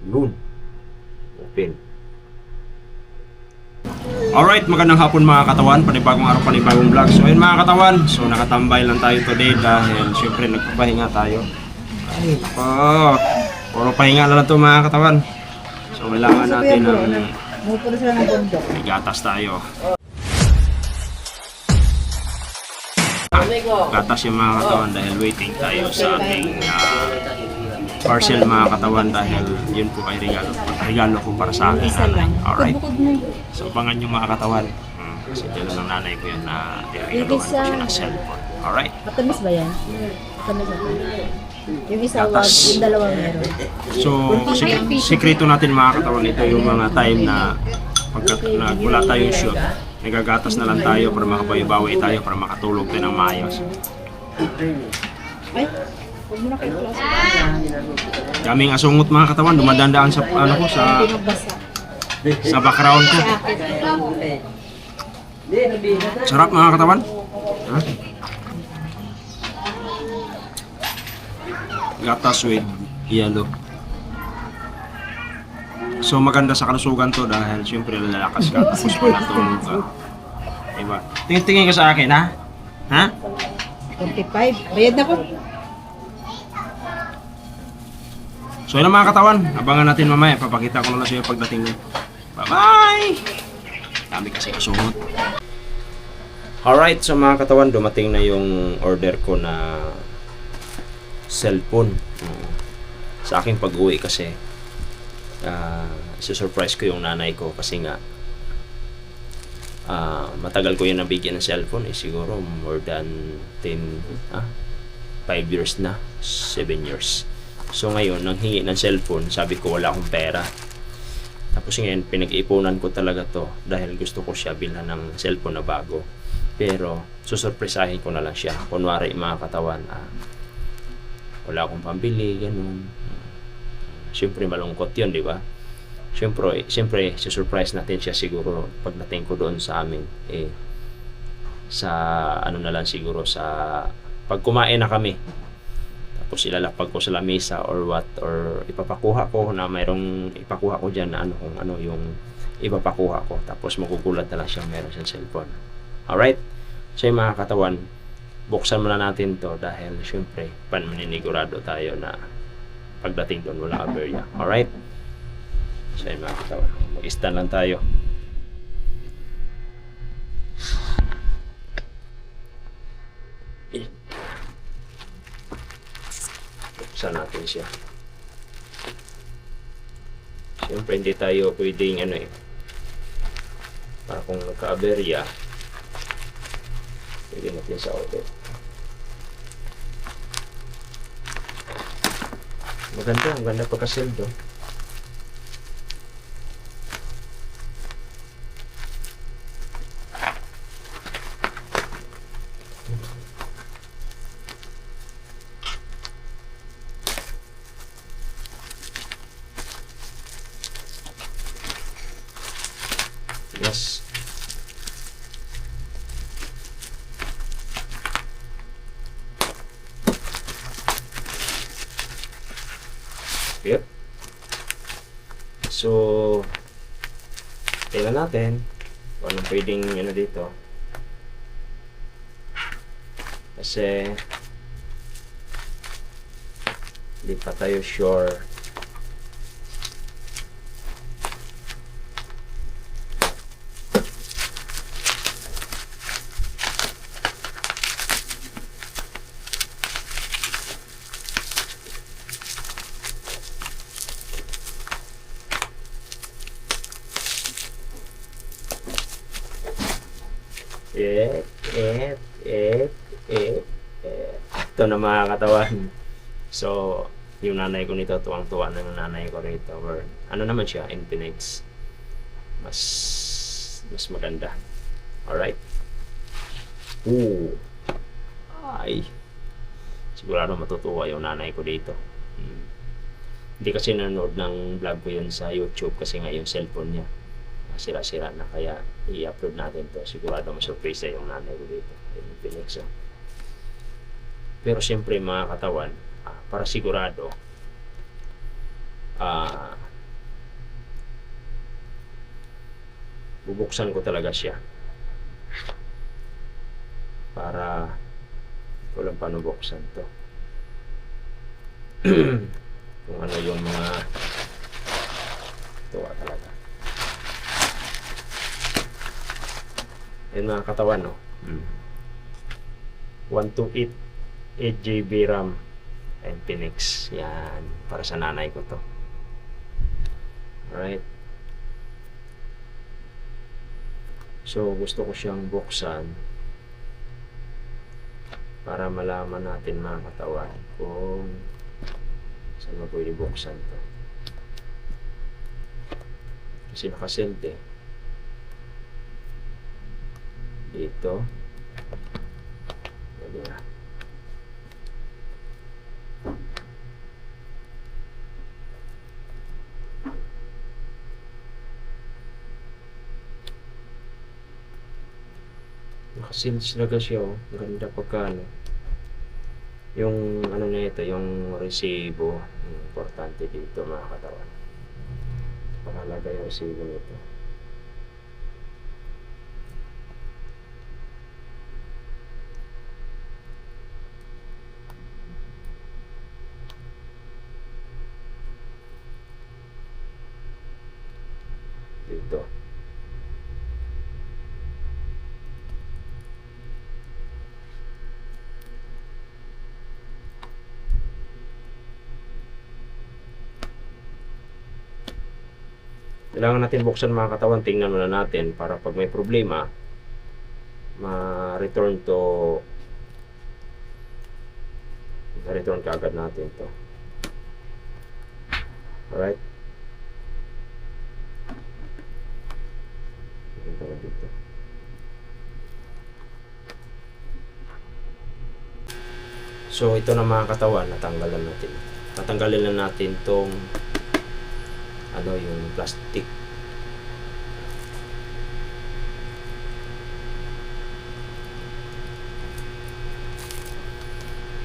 Yun. Open. Alright, magandang hapon mga katawan. Panibagong araw, panibagong vlog. So ayun mga katawan. So nakatambay lang tayo today dahil syempre nagpapahinga tayo. Ay, puro pahinga na lang to mga katawan. So kailangan natin ng may gatas tayo. Gatas yung mga katawan dahil waiting tayo sa ating parcel mga katawan dahil yun po ay regalo ko para sa akin nanay. Alright. So abangan nyo mga katawan. Kasi dala ng nanay ko yan na regaloan ko siya ng cellphone. Alright. Matamis ba yan? Matamis ba? Yung isa wag, Gatas. yung dalawa meron. So sikreto natin mga katawan, ito yung mga time na pagka wala tayong shoot, nagagatas na lang tayo para makabawi-bawi tayo para makatulog tayo ng maayos. Ay, huwag mo na kayo klase. Kaming asungot mga katawan, dumadandaan sa ano ko sa Pinagbasa. background ko. Sarap mga katawan. Ha? Gatas with yellow. So maganda sa kalusugan to dahil siyempre lalakas ka tapos panatulog ka. Diba? Tingin-tingin ka sa akin ha? Ha? 45. Bayad na ko. So yun ang mga katawan, abangan natin mamaya. Papakita ko na lang sa iyo pagdating mo. Bye-bye! Dami kasi kasungot. Alright, so mga katawan, dumating na yung order ko na cellphone. Sa aking pag-uwi kasi, surprise ko yung nanay ko kasi nga matagal ko yung nabigyan ng cellphone siguro more than 5 years na, 7 years. So ngayon, nang hingi ng cellphone, sabi ko wala akong pera. Tapos ngayon, pinag-iipunan ko talaga to dahil gusto ko siya bilhan ng cellphone na bago. Pero, susurpresahin ko na lang siya. Kunwari mga katawan, wala akong pambili, ganun. Siyempre malungkot yun, di ba? Siyempre, susurprise natin siya siguro pagdating ko doon sa amin. Sa ano na lang siguro, sa pag kumain na kami. Tapos ilalapag ko sa lamesa or what, or ipapakuha ko na mayroong ipakuha ko dyan na ano, kung ano yung ipapakuha ko. Tapos magugulat na lang siyang meron siyang cellphone. Alright? So yung mga katawan, buksan muna natin to dahil syempre maninigurado tayo na pagdating doon wala aberya. Alright? So yung mga katawan, mag-stand lang tayo. Buksan natin siya. Siyempre hindi tayo pwedeng para kung nagka-aberya pwede natin sa audit. Maganda pagka-seld. Yes. Yep. So, tingnan natin kung anong pwedeng dito. Kasi hindi pa tayo sure. Ito na mga katawan. So, yung nanay ko nito, tuwang-tuwa na yung nanay ko rito. Or, ano naman siya, Infinix. Mas maganda. Alright? Ay. Sigurado matutuwa yung nanay ko dito. Hindi kasi nanonood ng vlog ko yun sa YouTube kasi nga yung cellphone niya sira-sira na, kaya i-upload natin to. Sigurado ma-surprise yung nanay ko dito. Yung Phoenix. Pero siyempre mga katawan, para sigurado bubuksan ko talaga siya para ko lang paano buksan to. Kung ano yung mga tuwa talaga. Yan mga katawan, no? 128 8GB RAM Infinix. Yan, para sa nanay ko to. Alright. So, gusto ko siyang buksan para malaman natin mga katawan kung saan mo pwede buksan to. Kasi nakaseld eh. Dito. Pwede na. Nakaseal talaga siya, oh. Ganda pagka ano. Yung ano na ito, yung resibo, importante dito mga katawan. Pakalaga yung resibo nito. Dito. Kailangan natin buksan mga katawan, tingnan muna natin para pag may problema ma-return kaagad natin to. Alright. Dito. So ito na mga katawan, natanggalan natin. Tatanggalin na natin tong ano yung plastic.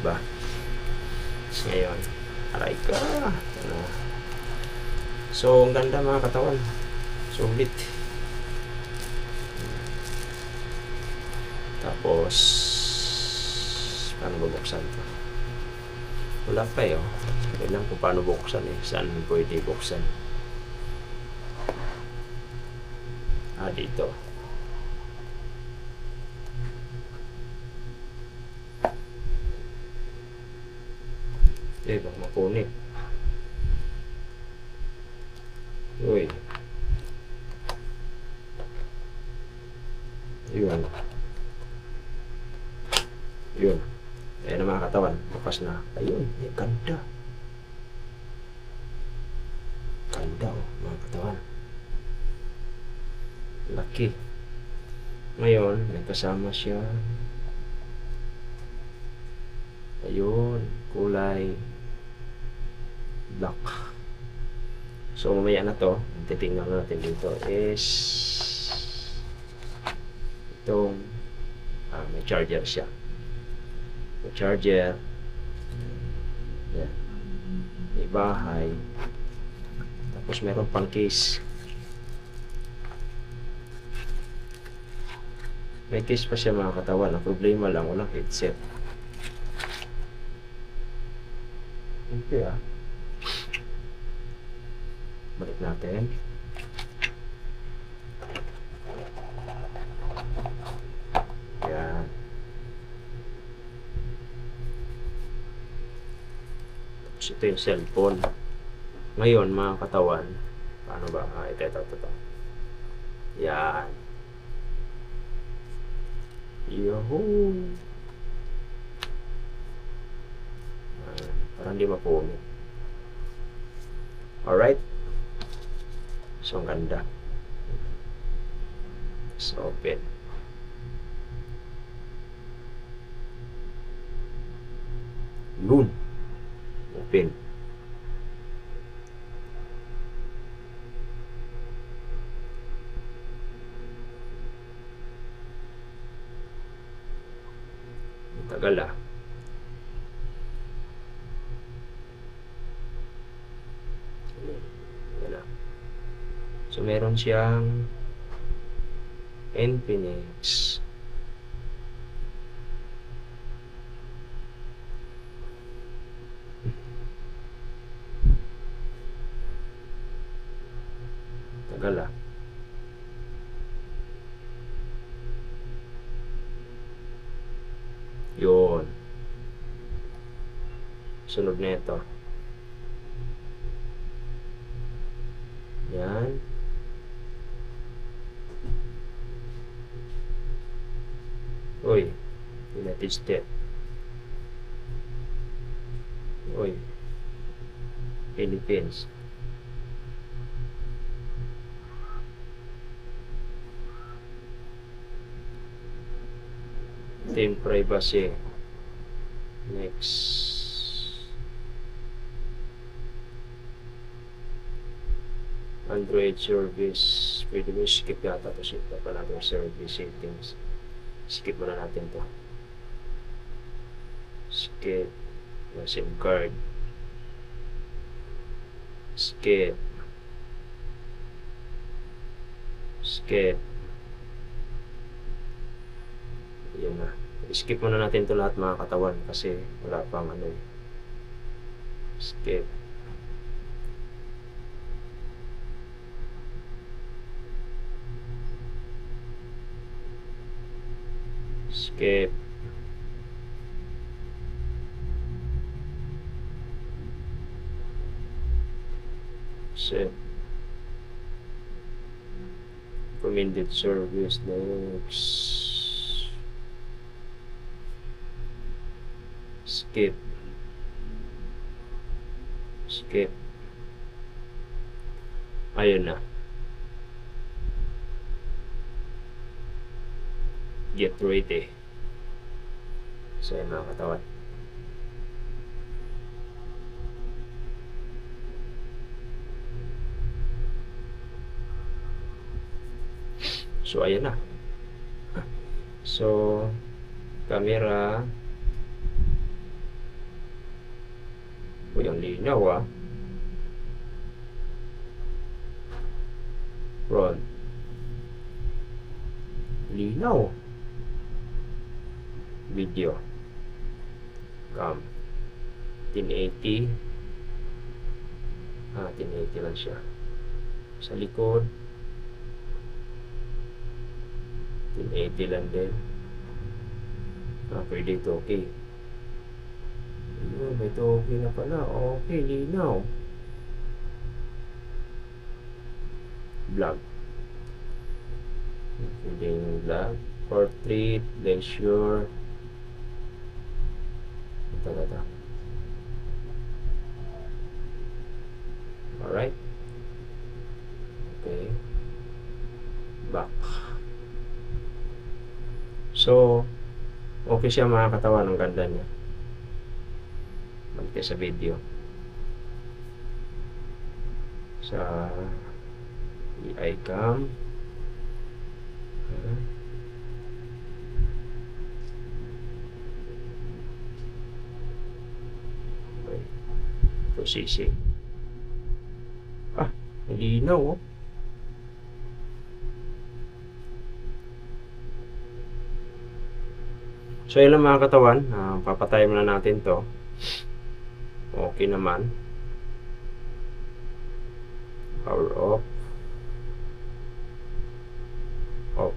Diba? So, ngayon, aray ka. Ano. So, ang ganda mga katawan. Sulit. Tapos, paano bubuksan ito? Wala pa eh. Kailan kung paano buksan eh. Saan pwede buksan? Dito. Baka mapunit. Uy. Yun. Yun. Ayan na mga katawan. Bukas na. Ayun. Ganda. Ganda oh, mga katawan. Laki. Ngayon, may kasama siya. Ayun, kulay black. So, mamaya na to. Titingnan natin dito is itong may charger siya. May charger. Yan. May bahay. Tapos meron pang case. May case pa siya mga katawan. Ang problema lang, walang headset. Okay ah. Balik natin. Yan. Tapos ito yung cellphone. Ngayon mga katawan, paano ba? Ito. Yan. Yahoo! Para hindi mapunit. Alright? So, ang ganda. Let's open. Yun. Open. Tagal ah. Yan ah. So meron siyang Infinix. Tagal ah. Yun. Sunod na ito. Yan. Uy. United States. Uy. Philippines. Team privacy. Next. Android service. Pwede mo skip yata to. Skip pa natin service settings. Skip muna natin to. Skip. SIM card. Skip. Skip. Yan na. Skip muna natin to lahat mga katawan kasi wala pang ano eh. Skip. Skip. Set. Recommended service. Next. Skip. Skip. Ayun na. Get ready. So yun mga katawan. So ayan na. So camera. Uy, ang linaw ah. Front. Linaw. Video. Cam. 1080. 1080 lang siya. Sa likod. 1080 lang din. Pwede ito. Okay. May ito okay na pala. Okay, linaw. Vlog. Pwede yung vlog. Portrait. Leisure. Ito. Alright. Okay. Back. So, okay siya mga katawan. Ang ganda niya. Balik sa video. Sa iCam. Okay. Processing. Malinaw oh. So yun lang mga katawan. Papatay muna natin to. Okay naman. Power off. Off.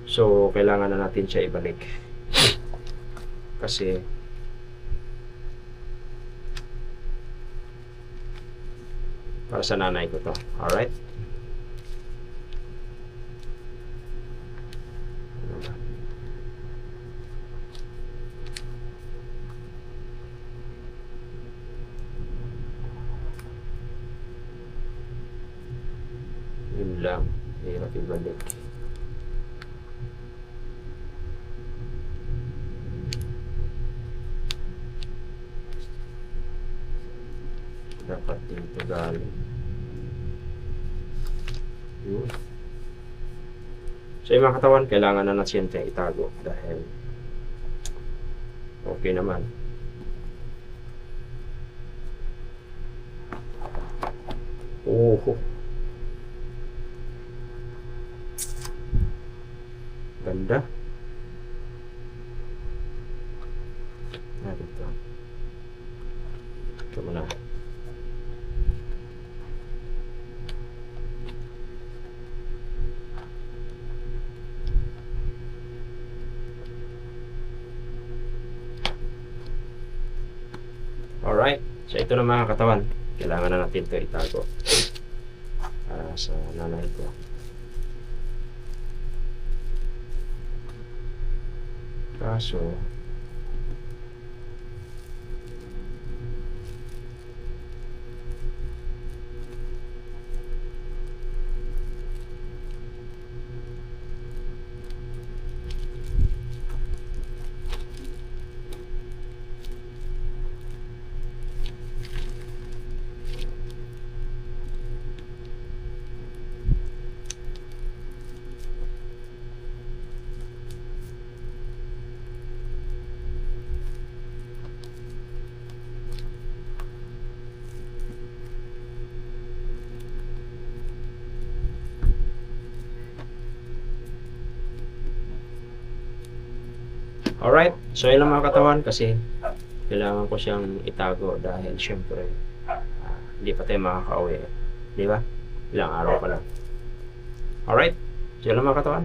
So kailangan na natin siya ibalik. Kasi para sa nanay ko to. Alright. Yun lang. Hirap ibalik. Dapat dito galing. Yun. So yung mga katawan, kailangan na siyempre itago dahil okay naman. Oh. Ganda. Dito. Ito muna. Alright. So ito na mga katawan. Kailangan na natin ito itago. Para sa nanay ko. Kaso, alright, so yun lang mga katawan kasi kailangan ko siyang itago dahil syempre hindi pa tayo makaka-uwi. Di ba? Ilang araw pa lang. Alright, so yun lang mga katawan.